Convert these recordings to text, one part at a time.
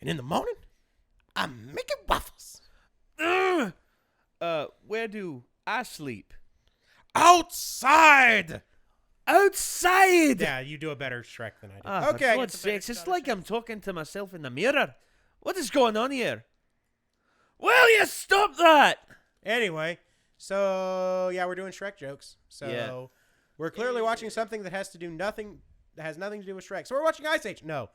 And in the morning, I'm making waffles. Where do I sleep? Outside! Outside! Yeah, you do a better Shrek than I do. For Okay. God's sakes, it's like I'm talking to myself in the mirror. What is going on here? Will you stop that? Anyway, so yeah, we're doing Shrek jokes. So Yeah. we're clearly watching something that has nothing to do with Shrek. So we're watching Ice Age. No.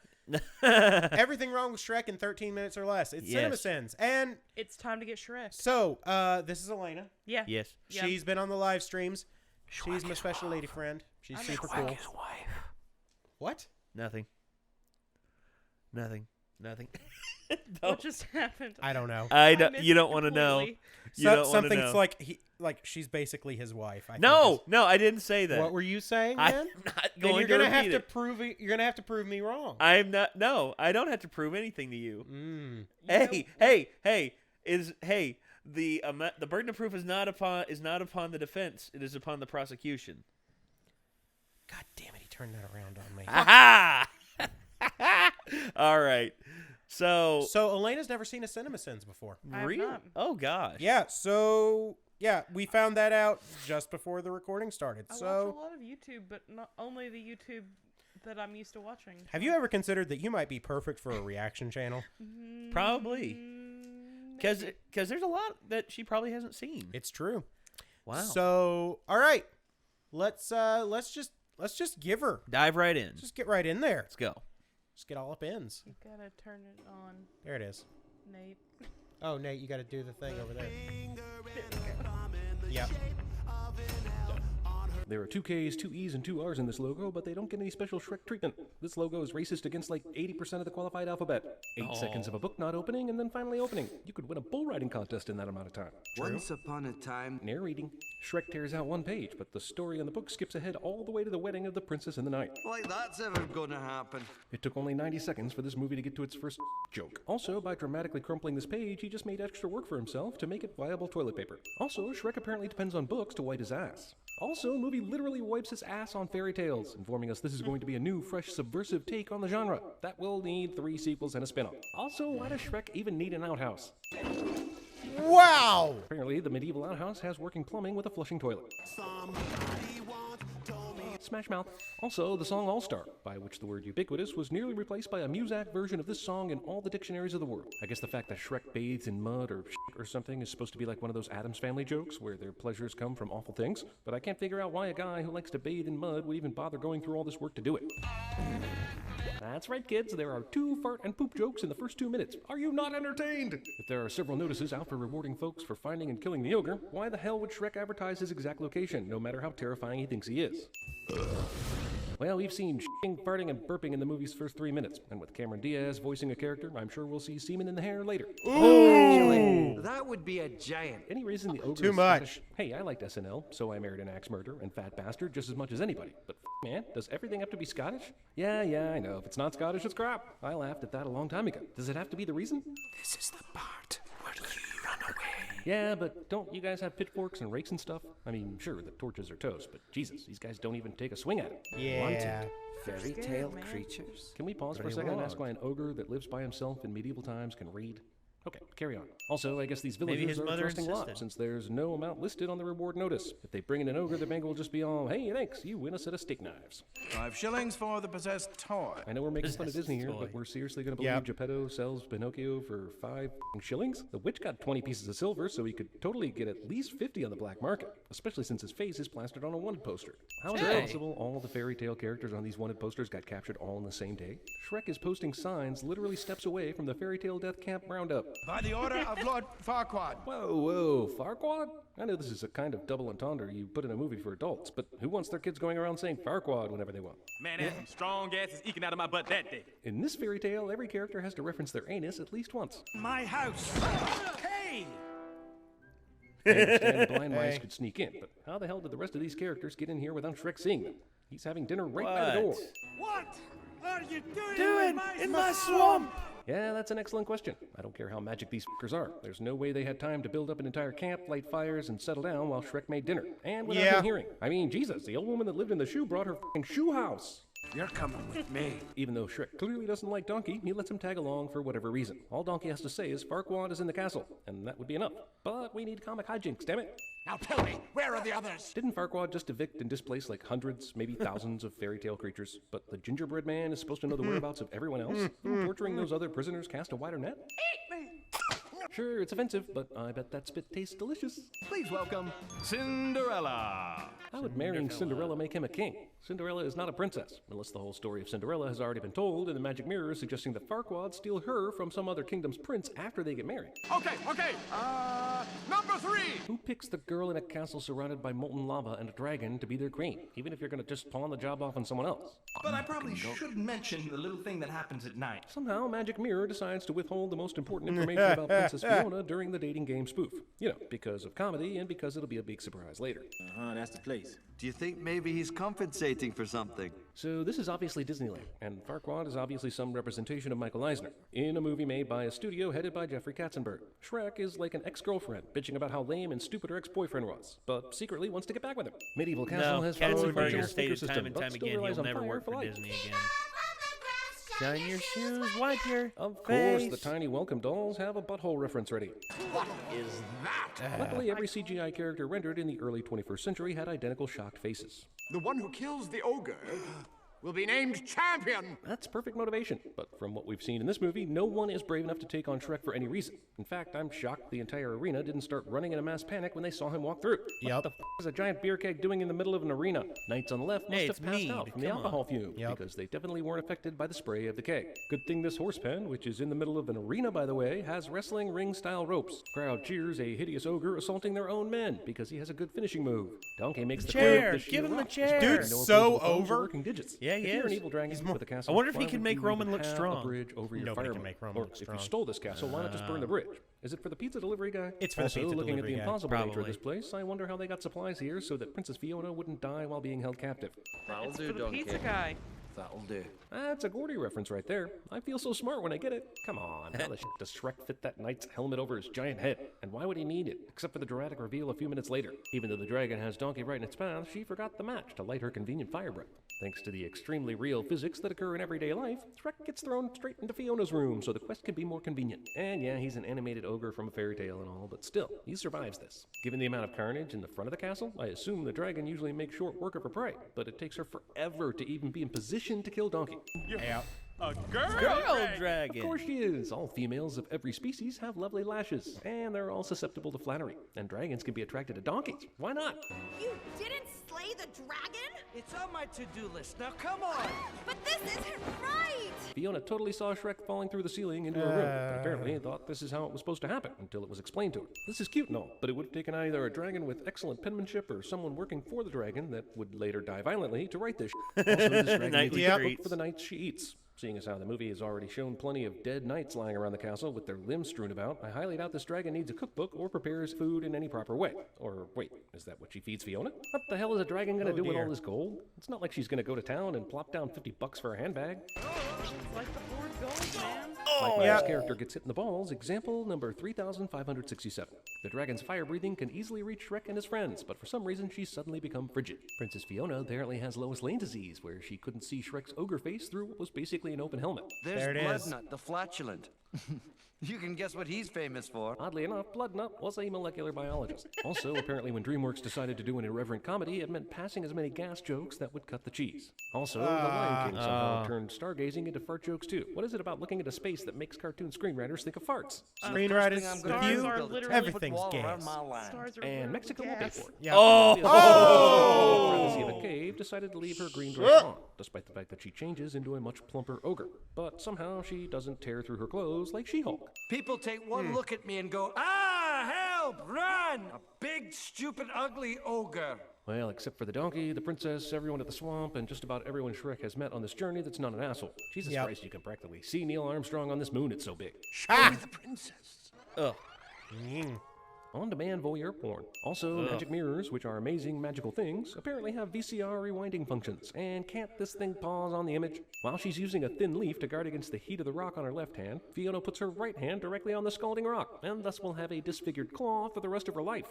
Everything wrong with Shrek in 13 minutes or less. It's Yes. CinemaSins. And It's time to get Shrek. so, this is Elena. Yeah. Yes. Yeah. She's been on the live streams. She's my special lady friend. She's super cool. wife. What? Nothing. What just happened? I don't know. I I don't, missed you it don't want to know. completely. You don't want to Something's know. like she's basically his wife. I think No, is- no, I didn't say that. What were you saying, I'm man? not Then going you're to gonna have repeat to it. prove it. You're gonna have to prove me wrong. I'm not. No, I don't have to prove anything to you. Mm. Hey, the burden of proof is not upon the defense. It is upon the prosecution. God damn it! He turned that around on me. Aha! All right. So So Elena's never seen a CinemaSins before. I have real? not. Oh gosh. Yeah. So yeah, we found that out just before the recording started. I watch a So lot of YouTube, but not only the YouTube that I'm used to watching. have you ever considered that you might be perfect for a reaction channel? Probably. Because Maybe. there's a lot that she probably hasn't seen. It's true. Wow. So all right, let's just give her. Dive right in. Just get right in there. Let's go. Just get all up ins. You gotta turn it on, There it is. Nate. Oh, Nate, you got to do the thing over there. Yep. There are 2 Ks, 2 Es, and 2 Rs in this logo, but they don't get any special Shrek treatment. This logo is racist against like 80% of the qualified alphabet. 8 seconds of a book not opening and then finally opening. You could win a bull riding contest in that amount of time. Once upon a time, Narrating. Shrek tears out 1 page, but the story in the book skips ahead all the way to the wedding of the princess and the knight. like that's ever gonna happen. It took only 90 seconds for this movie to get to its first joke. Also, by dramatically crumpling this page, he just made extra work for himself to make it viable toilet paper. Also, Shrek apparently depends on books to wipe his ass. Also, the movie literally wipes his ass on fairy tales, informing us this is going to be a new, fresh, subversive take on the genre. That will need 3 sequels and a spin-off. Also, why does Shrek even need an outhouse? Wow. Apparently, the medieval outhouse has working plumbing with a flushing toilet. Smash Mouth. Also, the song All-Star, by which the word ubiquitous was nearly replaced by a Muzak version of this song in all the dictionaries of the world. I guess the fact that Shrek bathes in mud or shit or something is supposed to be like one of those Addams Family jokes where their pleasures come from awful things, but I can't figure out why a guy who likes to bathe in mud would even bother going through all this work to do it. That's right, kids. There are 2 fart and poop jokes in the first 2 minutes. Are you not entertained? If there are several notices out for rewarding folks for finding and killing the ogre, why the hell would Shrek advertise his exact location, no matter how terrifying he thinks he is? Well, we've seen shitting, farting, and burping in the movie's first 3 minutes, and with Cameron Diaz voicing a character, I'm sure we'll see semen in the hair later. Actually, that would be a giant. Any reason the ogre Too is much. fetish- Hey, I liked SNL, so I married an axe murderer and fat bastard just as much as anybody. But man, does everything have to be Scottish? Yeah, I know. If it's not Scottish, it's crap. I laughed at that a long time ago. Does it have to be the reason? This is the part where you run away. Yeah, but don't you guys have pitchforks and rakes and stuff? I mean, sure, the torches are toast, but Jesus, these guys don't even take a swing at it. Yeah. Fairy scared, tale man. creatures. Can we pause for a Pretty second and long. ask why an ogre that lives by himself in medieval times can read? Okay, carry on. Also, I guess these Maybe villagers his are mother trusting lot, insisted. since there's no amount listed on the reward notice. If they bring in an ogre, the bank will just be all, hey, thanks, you win a set of steak knives. 5 shillings for the possessed toy. I know we're making fun of Possessed Disney here, toy. but we're seriously going to believe Yep. Geppetto sells Pinocchio for 5 shillings? The witch got 20 pieces of silver, so he could totally get at least 50 on the black market, especially since his face is plastered on a wanted poster. How is it Hey. possible all the fairy tale characters on these wanted posters got captured all in the same day? Shrek is posting signs literally steps away from the fairy tale death camp roundup. By the order of Lord Farquaad. Whoa, Farquaad? I know this is a kind of double entendre you put in a movie for adults, but who wants their kids going around saying Farquaad whenever they want? Man, that's some strong asses eking out of my butt that day. In this fairy tale, every character has to reference their anus at least once. My house. Hey! I understand the blind mice Hey. could sneak in, but how the hell did the rest of these characters get in here without Shrek seeing them? He's having dinner right by the door. What are you doing, Doing in my swamp. Yeah, that's an excellent question. I don't care how magic these fuckers are. There's no way they had time to build up an entire camp, light fires, and settle down while Shrek made dinner. And without Yeah. him hearing. I mean, Jesus, the old woman that lived in the shoe brought her fing shoe house. You're coming with me. Even though Shrek clearly doesn't like Donkey, he lets him tag along for whatever reason. All Donkey has to say is Farquaad is in the castle, and that would be enough. But we need comic hijinks, damn it. Now tell me, where are the others? Didn't Farquaad just evict and displace like hundreds, maybe thousands of fairy tale creatures? But the gingerbread man is supposed to know the whereabouts of everyone else? Torturing those other prisoners cast a wider net? Sure, it's offensive, but I bet that spit tastes delicious. Please welcome Cinderella. How would marrying Cinderella make him a king? Cinderella is not a princess, unless the whole story of Cinderella has already been told in the magic mirror suggesting that Farquaad steal her from some other kingdom's prince after they get married. Okay. Number 3. Who picks the girl in a castle surrounded by molten lava and a dragon to be their queen, even if you're gonna just pawn the job off on someone else? But I probably shouldn't mention the little thing that happens at night. Somehow, Magic Mirror decides to withhold the most important information about Princess Fiona during the dating game spoof. You know, because of comedy and because it'll be a big surprise later. That's the place. Do you think maybe he's compensating for something? So this is obviously Disneyland, and Farquaad is obviously some representation of Michael Eisner, in a movie made by a studio headed by Jeffrey Katzenberg. Shrek is like an ex-girlfriend, bitching about how lame and stupid her ex-boyfriend was, but secretly wants to get back with him. Medieval Castle has followed Katzenberg the has stated system, time and but time still again relies he'll on never fire work for light. Disney again. Shine your shoes, wipe your Of course, face. the tiny welcome dolls have a butthole reference ready. What is that? Luckily, every CGI character rendered in the early 21st century had identical shocked faces. The one who kills the ogre will be named champion. That's perfect motivation, but from what we've seen in this movie, no one is brave enough to take on Shrek for any reason. In fact, I'm shocked the entire arena didn't start running in a mass panic when they saw him walk through. What the is a giant beer keg doing in the middle of an arena? Knights on the left must Hey, have it's passed mead, out from the come on. alcohol fume, because they definitely weren't affected by the spray of the keg. Good thing this horse pen, which is in the middle of an arena by the way, has wrestling ring-style ropes. Crowd cheers a hideous ogre assaulting their own men, because he has a good finishing move. Donkey makes the Chair, quote, give him the rock, chair. Dude's no so opposable thumbs or over. working digits. Yeah, he If you're an is. evil dragon with a castle, I wonder if he why can would make you Roman even look have strong. a bridge over your Nobody fire can make Roman or look if you strong. stole this castle, why not just burn the bridge? Is it for the pizza delivery guy? It's for the also, pizza looking delivery at the guy. impossible nature of Probably. this place, I wonder how they got supplies here so that Princess Fiona wouldn't die while being held captive. That'll It's do, for the Donkey. pizza guy. That'll do. That's a Gordy reference right there. I feel so smart when I get it. Come on, how the shit does Shrek fit that knight's helmet over his giant head? And why would he need it, except for the dramatic reveal a few minutes later? Even though the dragon has Donkey right in its path, she forgot the match to light her convenient fire breath. Thanks to the extremely real physics that occur in everyday life, Shrek gets thrown straight into Fiona's room so the quest can be more convenient. And yeah, he's an animated ogre from a fairy tale and all, but still, he survives this. Given the amount of carnage in the front of the castle, I assume the dragon usually makes short work of her prey, but it takes her forever to even be in position to kill Donkey. Yeah. A girl. Girl dragon. Of course she is. All females of every species have lovely lashes, and they're all susceptible to flattery. And dragons can be attracted to donkeys. Why not? You didn't slay the dragon? It's on my to-do list. Now come on. But this isn't right! Fiona totally saw Shrek falling through the ceiling into her room, but apparently thought this is how it was supposed to happen until it was explained to her. This is cute and all, but it would have taken either a dragon with excellent penmanship or someone working for the dragon that would later die violently to write this. Also, this dragon needs Nightly a cookbook treats. for the nights she eats. Seeing as how the movie has already shown plenty of dead knights lying around the castle with their limbs strewn about, I highly doubt this dragon needs a cookbook or prepares food in any proper way. Or wait, is that what she feeds Fiona? What the hell is a dragon gonna do with all dear. this gold? It's not like she's gonna go to town and plop down $50 for a handbag. It's like the board gold, man. Like my Yeah. character gets hit in the balls, example number 3567. The dragon's fire breathing can easily reach Shrek and his friends, but for some reason she's suddenly become frigid. Princess Fiona apparently has Lois Lane disease, where she couldn't see Shrek's ogre face through what was basically an open helmet. There's There it is. Bloodnut, the flatulent. You can guess what he's famous for. Oddly enough, Bloodnut was a molecular biologist. Also, apparently when DreamWorks decided to do an irreverent comedy, it meant passing as many gas jokes that would cut the cheese. Also, The Lion King somehow turned stargazing into fart jokes too. What is it about looking into space that makes cartoon screenwriters think of farts? Screenwriters, I'm the gonna Stars view, are build a literally everything's wall around gas. my land. Stars are And literal Mexico will pay gas. for it. Yeah. Oh! Privacy of a cave decided to leave her green dress on, despite the fact that she changes into a much plumper ogre. But somehow she doesn't tear through her clothes like She-Hulk. People take one look at me and go, ah, help, run! A big, stupid, ugly ogre. Well, except for the donkey, the princess, everyone at the swamp, and just about everyone Shrek has met on this journey that's not an asshole. Jesus Yep. Christ, you can practically see Neil Armstrong on this moon, it's so big. Show me the princess. Ugh. On-demand voyeur porn. Also, magic mirrors, which are amazing magical things, apparently have VCR rewinding functions. And can't this thing pause on the image? While she's using a thin leaf to guard against the heat of the rock on her left hand, Fiona puts her right hand directly on the scalding rock, and thus will have a disfigured claw for the rest of her life.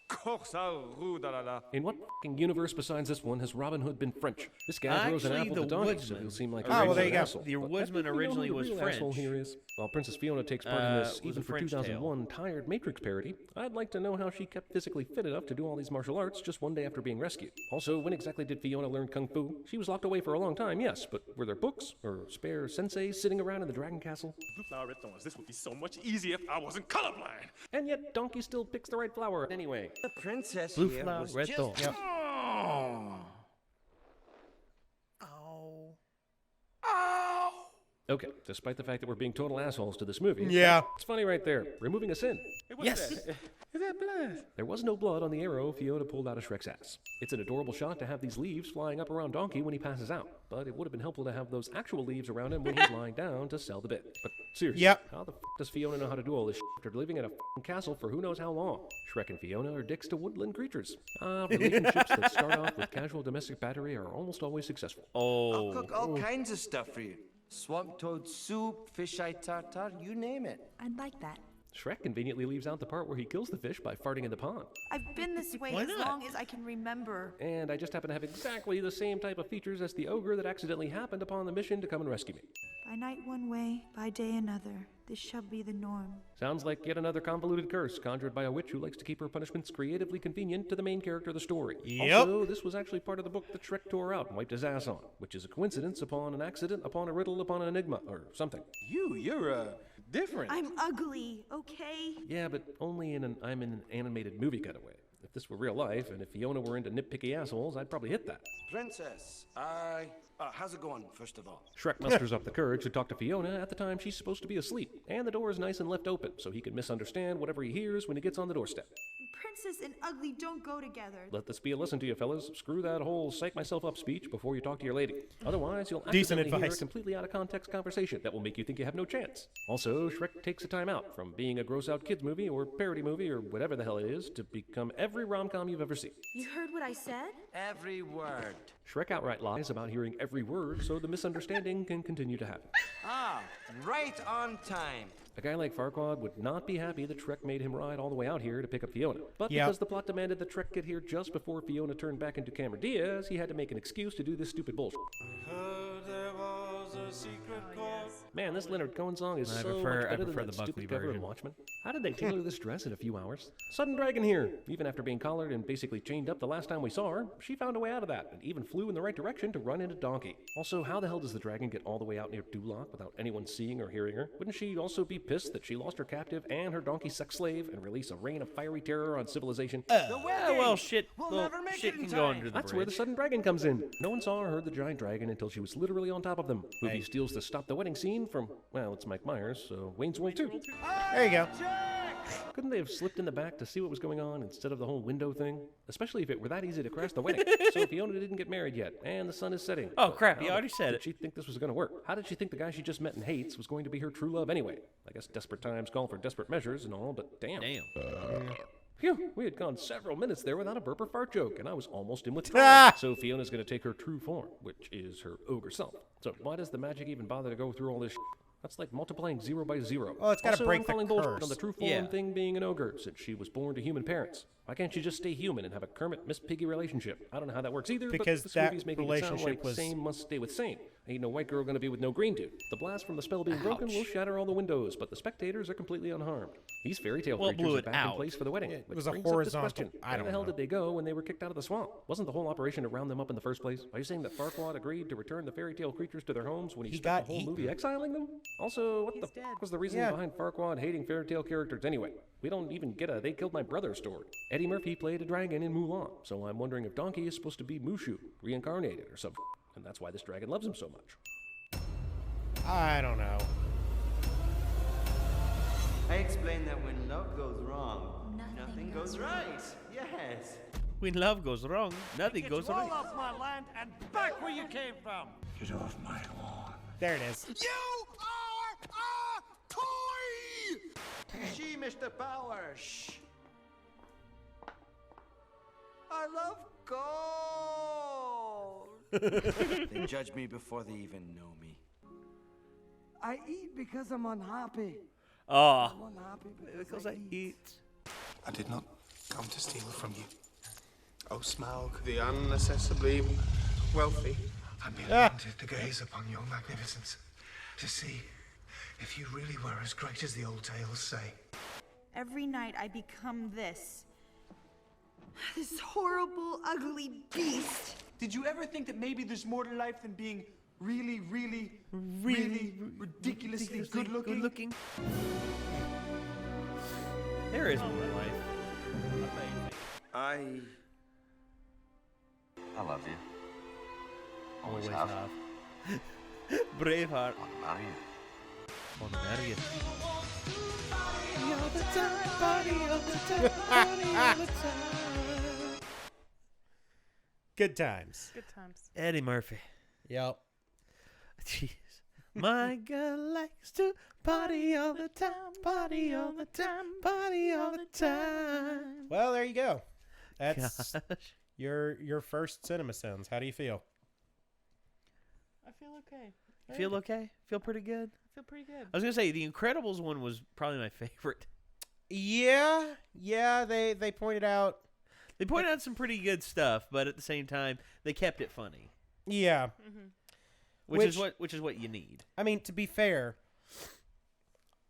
In what fucking universe besides this one has Robin Hood been French? This guy throws an Actually, apple the to Donkey, so woodsman he'll seem like Oh, well, there you go. asshole. The But woodsman we know who originally the was real asshole French. here is. While Princess Fiona takes part in this, Was even a for French 2001 tired Matrix parody, I'd like to know how she kept physically fit enough to do all these martial arts just one day after being rescued. Also, when exactly did Fiona learn Kung Fu? She was locked away for a long time, yes, but were there books or spare senseis sitting around in the Dragon Castle? Blue flower, red thorns. This would be so much easier if I wasn't colorblind. And yet, Donkey still picks the right flower anyway. The princess Blue here flower, was red just... thorn. Yep. Okay, despite the fact that we're being total assholes to this movie, Yeah. it's funny right there. Removing a sin. Hey, what's Yes. that? Is that blood? There was no blood on the arrow Fiona pulled out of Shrek's ass. It's an adorable shot to have these leaves flying up around Donkey when he passes out, but it would have been helpful to have those actual leaves around him when he's lying down to sell the bit. But seriously, Yep. how the f does Fiona know how to do all this shit after living in a f***ing castle for who knows how long? Shrek and Fiona are dicks to woodland creatures. Relationships that start off with casual domestic battery are almost always successful. I'll cook all kinds of stuff for you. Swamp toad soup, fish eye tartare, you name it. I'd like that. Shrek conveniently leaves out the part where he kills the fish by farting in the pond. I've been this way Why as not? long as I can remember. And I just happen to have exactly the same type of features as the ogre that accidentally happened upon the mission to come and rescue me. By night one way, by day another. This shall be the norm. Sounds like yet another convoluted curse conjured by a witch who likes to keep her punishments creatively convenient to the main character of the story. Yep. Also, this was actually part of the book that Shrek tore out and wiped his ass on, which is a coincidence upon an accident, upon a riddle, upon an enigma, or something. You're different. I'm ugly, okay? Yeah, but only I'm in an animated movie cutaway. If this were real life, and if Fiona were into nitpicky assholes, I'd probably hit that. Princess, how's it going, first of all? Shrek musters up the courage to talk to Fiona at the time she's supposed to be asleep, and the door is nice and left open, so he can misunderstand whatever he hears when he gets on the doorstep. Princess and ugly don't go together. Let this be a lesson to you, fellas. Screw that whole psych myself up speech before you talk to your lady. Otherwise, you'll Decent accidentally hear a advice. completely out of context conversation that will make you think you have no chance. Also, Shrek takes a time out from being a gross out kids movie or parody movie or whatever the hell it is to become every rom-com you've ever seen. You heard what I said? Every word. Shrek outright lies about hearing every word so the misunderstanding can continue to happen. Right on time. A guy like Farquaad would not be happy that Shrek made him ride all the way out here to pick up Fiona. But Yep. because the plot demanded that Shrek get here just before Fiona turned back into Cameron Diaz, he had to make an excuse to do this stupid bullshit. Man, this Leonard Cohen song is I so prefer- much I better prefer than the that Buckley stupid cover in version. Watchmen. How did they tailor this dress in a few hours? Sudden Dragon here. Even after being collared and basically chained up the last time we saw her, she found a way out of that and even flew in the right direction to run into Donkey. Also, how the hell does the dragon get all the way out near Duloc without anyone seeing or hearing her? Wouldn't she also be pissed that she lost her captive and her donkey sex slave and release a reign of fiery terror on civilization? Well, shit. We'll Well, never make shit it in can go time. under the That's bridge. where the sudden dragon comes in. No one saw or heard the giant dragon until she was literally on top of them. Movie steals the stop the wedding scene from, well, it's Mike Myers, so Wayne's World 2. There you go. Couldn't they have slipped in the back to see what was going on instead of the whole window thing? Especially if it were that easy to crash the wedding. So Fiona didn't get married yet, and the sun is setting. Oh, But crap, how you the already said did it. she think this was going to work? How did she think the guy she just met and hates was going to be her true love anyway? I guess desperate times call for desperate measures and all, but damn. Damn. Phew, we had gone several minutes there without a burp or fart joke, and I was almost in with Ah! So Fiona's going to take her true form, which is her ogre self. So why does the magic even bother to go through all this shit? That's like multiplying 0 by 0. Well, it's gotta Also, break I'm the calling bullshit curse. on the true form Yeah. thing being an ogre, since she was born to human parents. Why can't she just stay human and have a Kermit Miss Piggy relationship? I don't know how that works either, Because but this that movie's making it sound relationship like was- same must stay with same. Ain't no white girl gonna be with no green dude. The blast from the spell being broken will shatter all the windows, but the spectators are completely unharmed. These fairy tale Well, it creatures blew are it back out. in place for the wedding. It which was a brings up this horizontal- question. I Where don't the hell know. did they go when they were kicked out of the swamp? Wasn't the whole operation to round them up in the first place? Are you saying that Farquaad agreed to return the fairy tale creatures to their homes when he, He spent got the whole eaten. movie exiling them? Also, what the He's dead. fuck was the reason Yeah. behind Farquaad hating fairy tale characters anyway? We don't even get a "they killed my brother" story. Eddie Murphy played a dragon in Mulan, so I'm wondering if Donkey is supposed to be Mushu, reincarnated or something, and that's why this dragon loves him so much. I don't know. I explained that when love goes wrong, Nothing goes right. Yes. When love goes wrong, nothing goes right. off my land and back where you came from. Get off my lawn. There it is. You are a toy! She, Mr. Power. Shh. I love gold. They judge me before they even know me. I eat because I'm unhappy. Oh, I'm unhappy because I eat. I did not come to steal from you. O Smaug, the unaccessibly wealthy, I'm elected to gaze upon your magnificence, to see if you really were as great as the old tales say. Every night I become this horrible, ugly beast. Did you ever think that maybe there's more to life than being really ridiculously good looking? There is more to life. I love you. Always have. Braveheart. I'll marry you. Party all the time, party all the time, party all the time. Good times. Good times. Eddie Murphy. Yep. Jeez. My girl likes to party all the time, party all the time, party all the time. Well, there you go. That's Gosh. your first cinema sounds. How do you feel? I feel okay. Feel okay? Feel pretty good? I feel pretty good. I was going to say, the Incredibles one was probably my favorite. Yeah, they pointed out. They pointed out some pretty good stuff, but at the same time, they kept it funny. Yeah. Mm-hmm. Which is what you need. I mean, to be fair,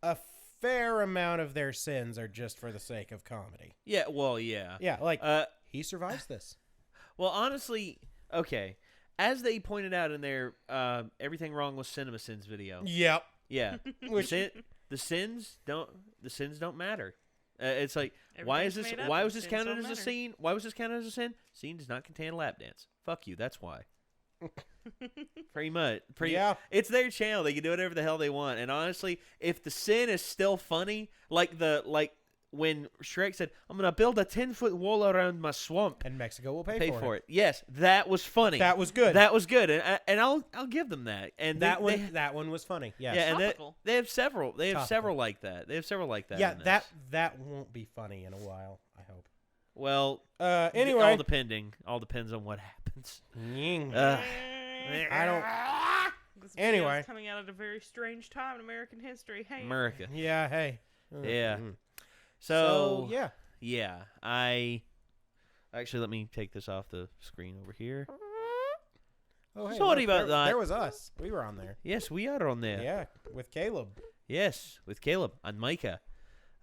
a fair amount of their sins are just for the sake of comedy. Yeah, well, yeah. Yeah, like he survives this. Well, honestly, okay. As they pointed out in their Everything Wrong with Cinema Sins video. Yep. Yeah. the sins don't matter. It's like, why was this counted as a scene? Why was this counted as a sin? Scene does not contain a lap dance. Fuck you. That's why. Pretty much. Yeah. It's their channel. They can do whatever the hell they want. And honestly, if the sin is still funny, like when Shrek said, "I'm gonna build a 10-foot wall around my swamp," and Mexico will pay for it. Yes, that was funny. That was good. That was good, and I'll give them that. And that one was funny. Yes. Yeah, and they have several. They have several like that. Yeah, that won't be funny in a while, I hope. Well, anyway, all depends on what happens. I don't. This Anyway, is coming out at a very strange time in American history. Hey, America. Yeah. Hey. Yeah. Mm-hmm. So yeah. Yeah. I actually let me take this off the screen over here. Oh, hey, Sorry about that. There was us. We were on there. Yes, we are on there. Yeah, with Caleb. Yes, with Caleb and Micah.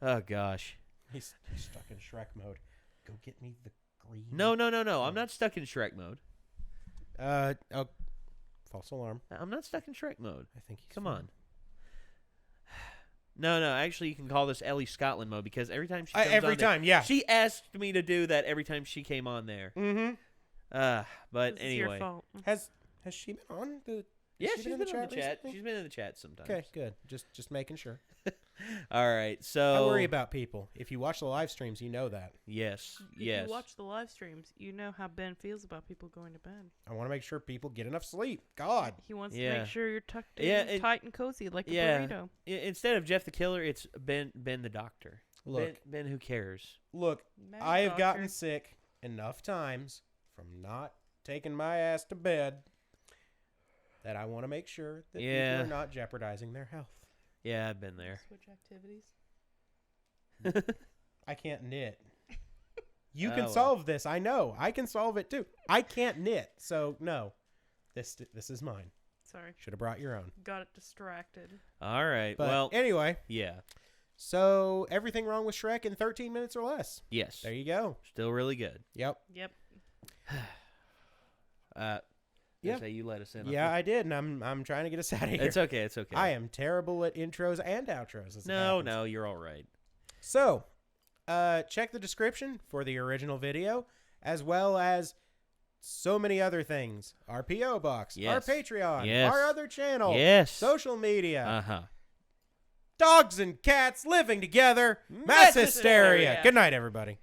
Oh gosh. He's stuck in Shrek mode. Go get me the green. No. I'm not stuck in Shrek mode. Oh, false alarm. I'm not stuck in Shrek mode. I think Come on. No. Actually, you can call this Ellie Scotland mode because every time she comes every on time, there, yeah. she asked me to do that every time she came on there. Mm-hmm. But this anyway, is your fault. Has she been on the? Yeah, she's been in the chat. recently? She's been in the chat sometimes. Okay, good. Just making sure. All right, so I worry about people. If you watch the live streams, you know that. Yes. If you watch the live streams, you know how Ben feels about people going to bed. I want to make sure people get enough sleep. God. He wants to make sure you're tucked in and tight and cozy like a burrito. Instead of Jeff the Killer, it's Ben the Doctor. Look, Ben who cares? Look, Mad I have Doctor. gotten sick enough times from not taking my ass to bed that I want to make sure that people are not jeopardizing their health. Yeah, I've been there. Switch activities. I can't knit. You can solve this. I know. I can solve it too. I can't knit, so no. This is mine. Sorry. Should have brought your own. Got it distracted. All right. But well, anyway. Yeah. So Everything Wrong with Shrek in 13 minutes or less. Yes. There you go. Still really good. Yep. Yeah. Say you let us in. Yeah, I did, and I'm trying to get us out of here. It's okay. It's okay. I am terrible at intros and outros. No, you're all right. So, check the description for the original video, as well as so many other things. Our P.O. Box, our Patreon, our other channel, social media. Dogs and cats living together. Mass hysteria. Good night, everybody.